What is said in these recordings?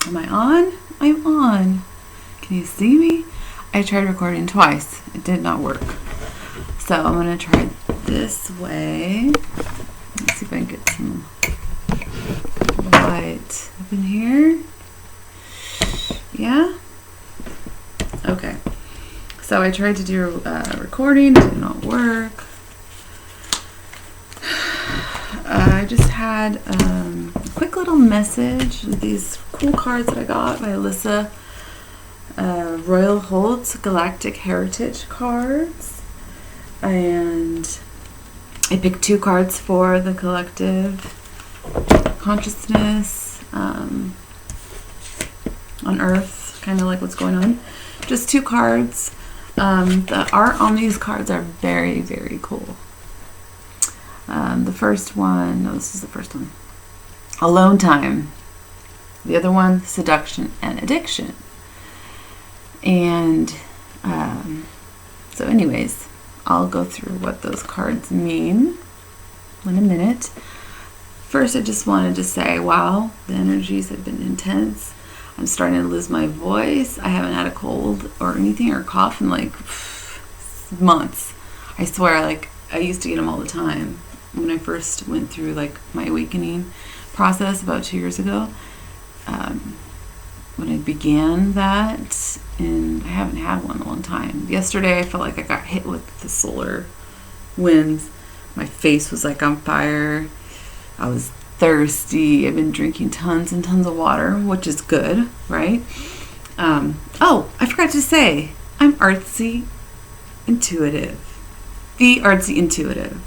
Am I on? I'm on. Can you see me? I tried recording twice. It did not work. So I'm going to try this way. Let's see if I can get some light up in here. Yeah? Okay. So I tried to do recording. It did not work. I just had a quick little message. These cool cards that I got by Lyssa. Royal Holt Galactic Heritage cards. And I picked 2 cards for the collective consciousness on Earth, kind of like what's going on. Just 2 cards. The art on these cards are very, very cool. The first one, no, this is the first one. Alone time. The other one, seduction and addiction. And so anyways, I'll go through what those cards mean in a minute. First, I just wanted to say, wow, the energies have been intense. I'm starting to lose my voice. I haven't had a cold or anything or cough in like months. I swear, like I used to get them all the time when I first went through like my awakening process about 2 years ago. When I began that, and I haven't had one in a long time. Yesterday, I felt like I got hit with the solar winds. My face was like on fire. I was thirsty. I've been drinking tons and tons of water, which is good, right? Oh, I forgot to say, I'm artsy intuitive. The artsy intuitive.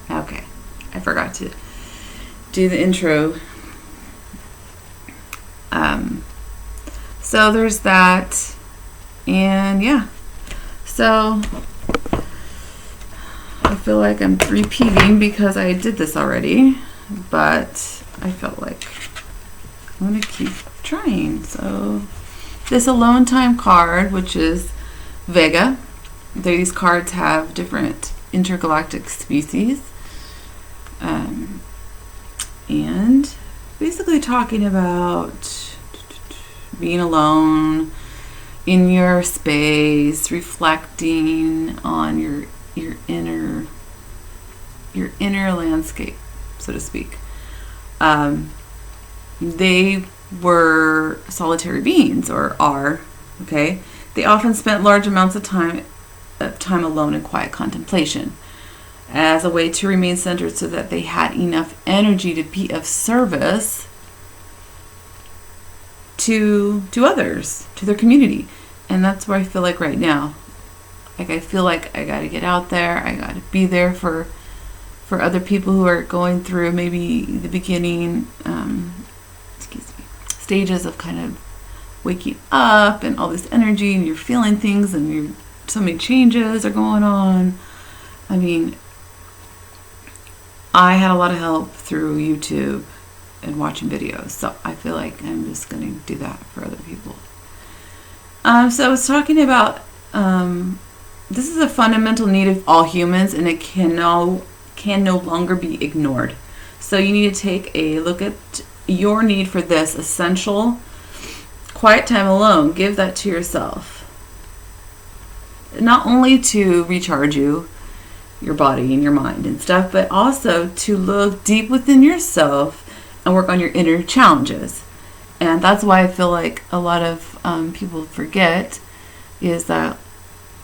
Okay, I forgot to do the intro. So there's that, and yeah, so I feel like I'm repeating because I did this already, but I felt like I'm going to keep trying. So this alone time card, which is Vega, these cards have different intergalactic species, and basically talking about being alone in your space, reflecting on your inner landscape, so to speak. They were solitary beings, or are, okay? They often spent large amounts of time alone in quiet contemplation as a way to remain centered so that they had enough energy to be of service to others, to their community. And that's where I feel like right now. Like I feel like I got to get out there. I got to be there for other people who are going through maybe the beginning stages of kind of waking up and all this energy, and you're feeling things, and so many changes are going on. I mean, I had a lot of help through YouTube and watching videos, so I feel like I'm just going to do that for other people. So I was talking about this is a fundamental need of all humans, and it can no longer be ignored. So you need to take a look at your need for this essential quiet time alone. Give that to yourself, not only to recharge your body and your mind and stuff, but also to look deep within yourself and work on your inner challenges. And that's why I feel like a lot of people forget is that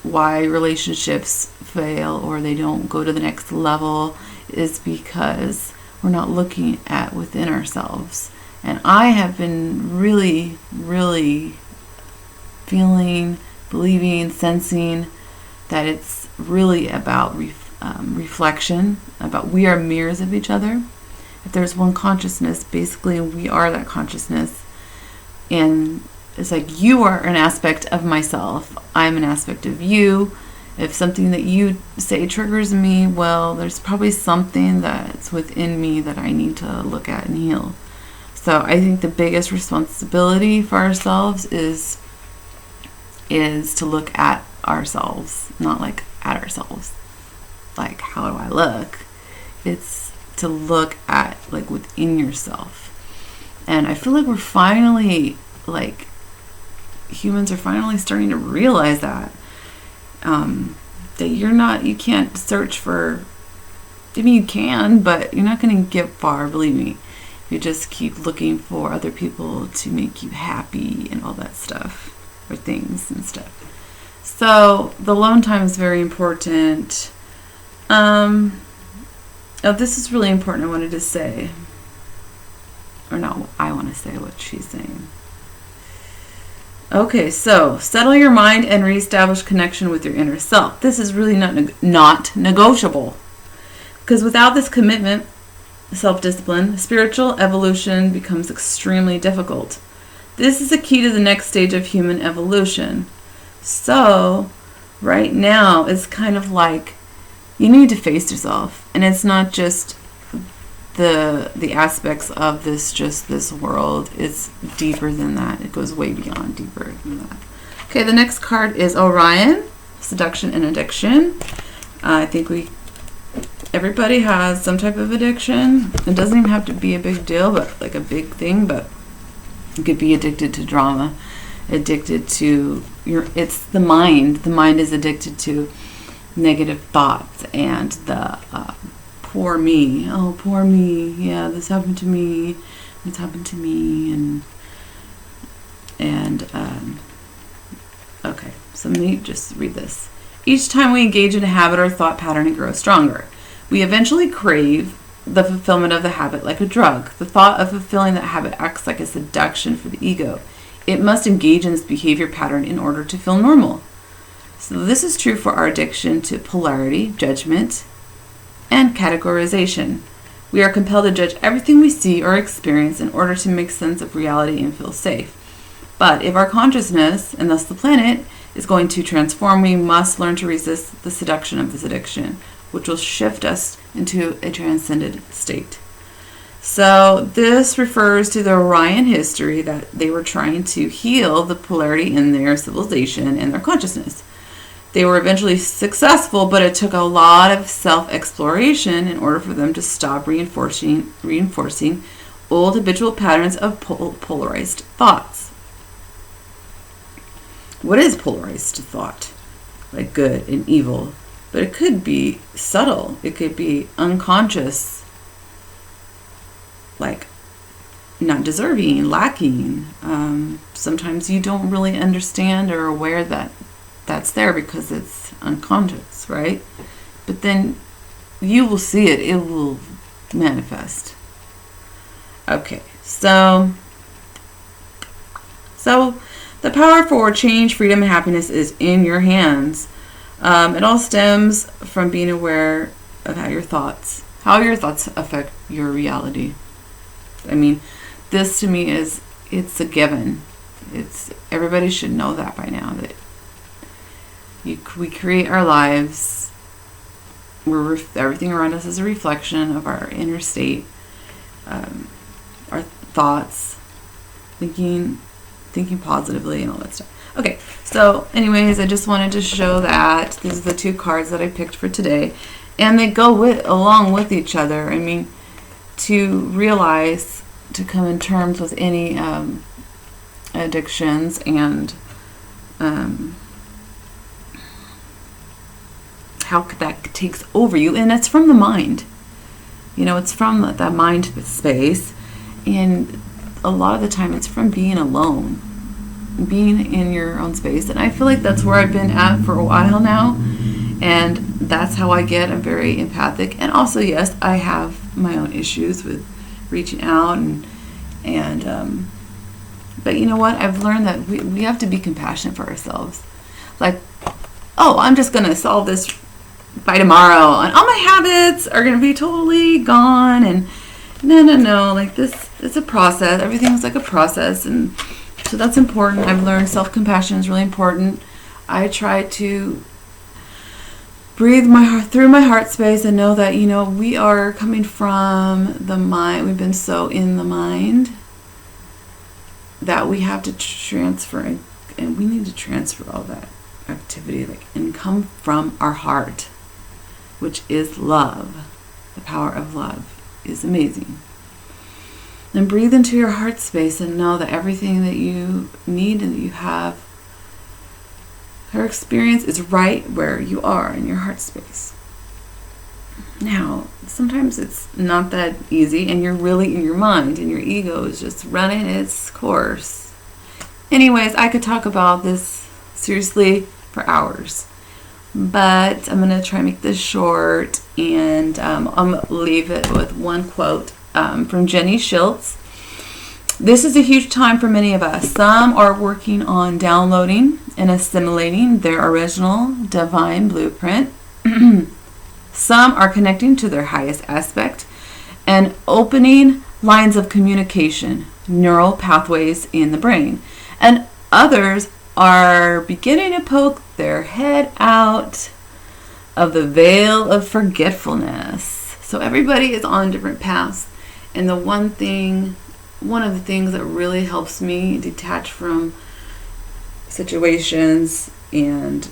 why relationships fail or they don't go to the next level is because we're not looking at within ourselves. And I have been really, really feeling, believing, sensing that it's really about reflection, about we are mirrors of each other. If there's one consciousness, basically we are that consciousness. And it's like you are an aspect of myself. I'm an aspect of you. If something that you say triggers me, well, there's probably something that's within me that I need to look at and heal. So I think the biggest responsibility for ourselves is to look at ourselves, not like at ourselves. Like, how do I look? It's to look at like within yourself. And I feel like we're finally, like, humans are finally starting to realize that. That you can't search for, I mean, you can, but you're not going to get far, believe me. You just keep looking for other people to make you happy and all that stuff, or things and stuff. So the alone time is very important. This is really important. I wanted to say, or not, I want to say what she's saying. Okay, so settle your mind and reestablish connection with your inner self. This is really not negotiable. Because without this commitment, self-discipline, spiritual evolution becomes extremely difficult. This is the key to the next stage of human evolution. So, right now, it's kind of like you need to face yourself. And it's not just the aspects of this world. It's deeper than that. It goes way beyond deeper than that. Okay, the next card is Orion, seduction and addiction. I think everybody has some type of addiction. It doesn't even have to be a big deal, but like a big thing, but you could be addicted to drama, addicted to it's the mind. The mind is addicted to negative thoughts and the poor me. Oh, poor me. Yeah, this happened to me. This happened to me. And okay, so let me just read this. Each time we engage in a habit or thought pattern, it grows stronger. We eventually crave the fulfillment of the habit like a drug. The thought of fulfilling that habit acts like a seduction for the ego. It must engage in this behavior pattern in order to feel normal. So this is true for our addiction to polarity, judgment, and categorization. We are compelled to judge everything we see or experience in order to make sense of reality and feel safe. But if our consciousness, and thus the planet, is going to transform, we must learn to resist the seduction of this addiction, which will shift us into a transcended state. So this refers to the Orion history that they were trying to heal the polarity in their civilization and their consciousness. They were eventually successful, but it took a lot of self-exploration in order for them to stop reinforcing old habitual patterns of polarized thoughts. What is polarized thought? Like good and evil. But it could be subtle. It could be unconscious. Like not deserving, lacking. Sometimes you don't really understand or aware that that's there because it's unconscious, right? But then you will see it. It will manifest. Okay, so the power for change, freedom, and happiness is in your hands. It all stems from being aware of how your thoughts affect your reality. I mean, this to me it's a given. Everybody should know that by now, that we create our lives. Everything around us is a reflection of our inner state, our thoughts, thinking positively and all that stuff. Okay, so anyways, I just wanted to show that these are the two cards that I picked for today, and they go along with each other. I mean, to realize, to come in terms with any addictions and how that takes over you, and it's from the mind. It's from that mind space, and a lot of the time it's from being alone, being in your own space. And I feel like that's where I've been at for a while now, and that's how I get. I'm very empathic, and also, yes, I have my own issues with reaching out and but you know what, I've learned that we have to be compassionate for ourselves. Like, oh, I'm just gonna solve this by tomorrow and all my habits are gonna be totally gone. And no, like this, it's a process. Everything's like a process, and so that's important. I've learned self-compassion is really important. I try to breathe through my heart space and know that, we are coming from the mind. We've been so in the mind that we have to transfer, and we need to transfer all that activity, and come from our heart, which is love. The power of love is amazing. And breathe into your heart space and know that everything that you need and that you have, her experience is right where you are in your heart space. Now, sometimes it's not that easy and you're really in your mind and your ego is just running its course. Anyways, I could talk about this seriously for hours, but I'm going to try and make this short, and I'm going to leave it with one quote from Jenny Schultz. This is a huge time for many of us. Some are working on downloading and assimilating their original divine blueprint. Some are connecting to their highest aspect and opening lines of communication, neural pathways in the brain. And others are beginning to poke their head out of the veil of forgetfulness. So everybody is on different paths. And one of the things that really helps me detach from situations and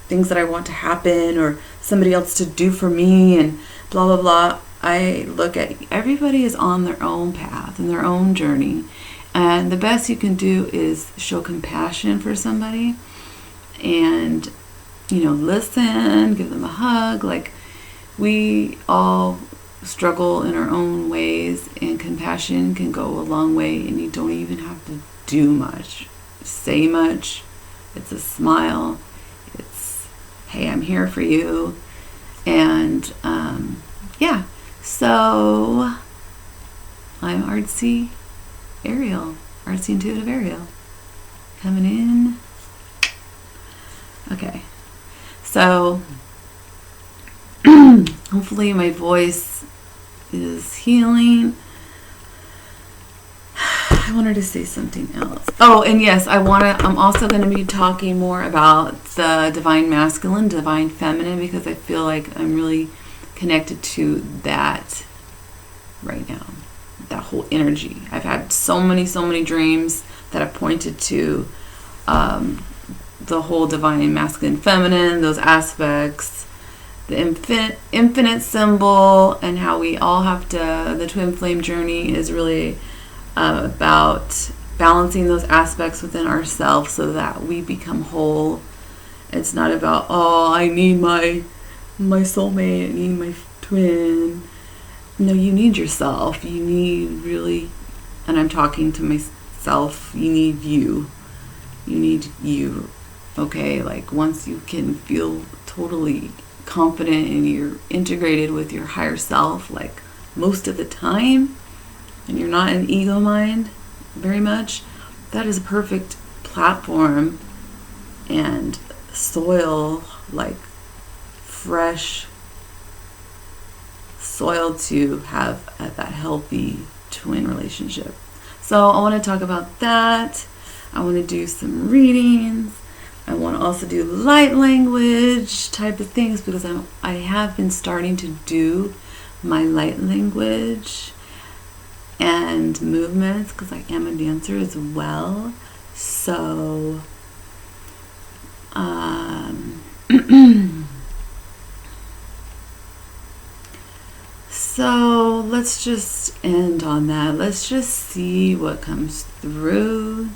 things that I want to happen or somebody else to do for me and blah, blah, blah. I look at everybody is on their own path and their own journey. And the best you can do is show compassion for somebody and, listen, give them a hug. Like, we all struggle in our own ways, and compassion can go a long way, and you don't even have to do much, say much. It's a smile. It's, hey, I'm here for you. And so I'm artsy intuitive Ariel, coming in. Okay, so hopefully my voice is healing. I wanted to say something else. Oh, and yes, I'm also going to be talking more about the divine masculine, divine feminine, because I feel like I'm really connected to that right now. That whole energy. I've had so many dreams that have pointed to the whole divine masculine, feminine, those aspects, the infinite symbol, and how we all have to, the twin flame journey is really about balancing those aspects within ourselves so that we become whole. It's not about, I need my soulmate, I need my twin. No, you need yourself. You need really, and I'm talking to myself, you need you. You need you. Okay, like once you can feel totally confident and you're integrated with your higher self, like most of the time, and you're not in ego mind very much, that is a perfect platform and soil, like fresh soil to have that healthy twin relationship. So I want to talk about that. I want to do some readings. I want to also do light language type of things because I have been starting to do my light language and movements because I am a dancer as well. So so let's just end on that. Let's just see what comes through.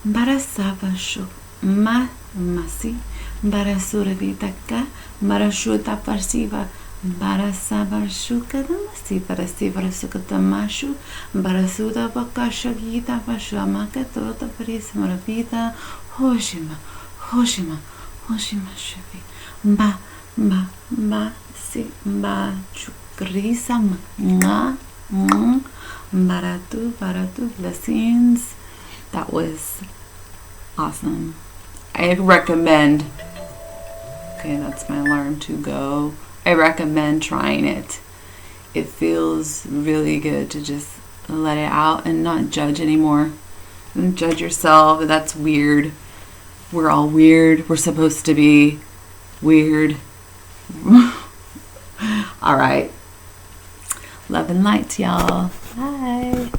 Barasavashu masi barasurabitaka barashuta parsiva barasavashu kadamasi barasivasukatamashu barasuda bakashagita vashamaka tota parismaravita hoshima shavi ba si ba chukrisa ma baratu blessings. That was awesome. I recommend, okay, that's my alarm to go. I recommend trying it. It feels really good to just let it out and not judge anymore. Don't judge yourself. That's weird. We're all weird. We're supposed to be weird. All right. Love and light, y'all. Bye.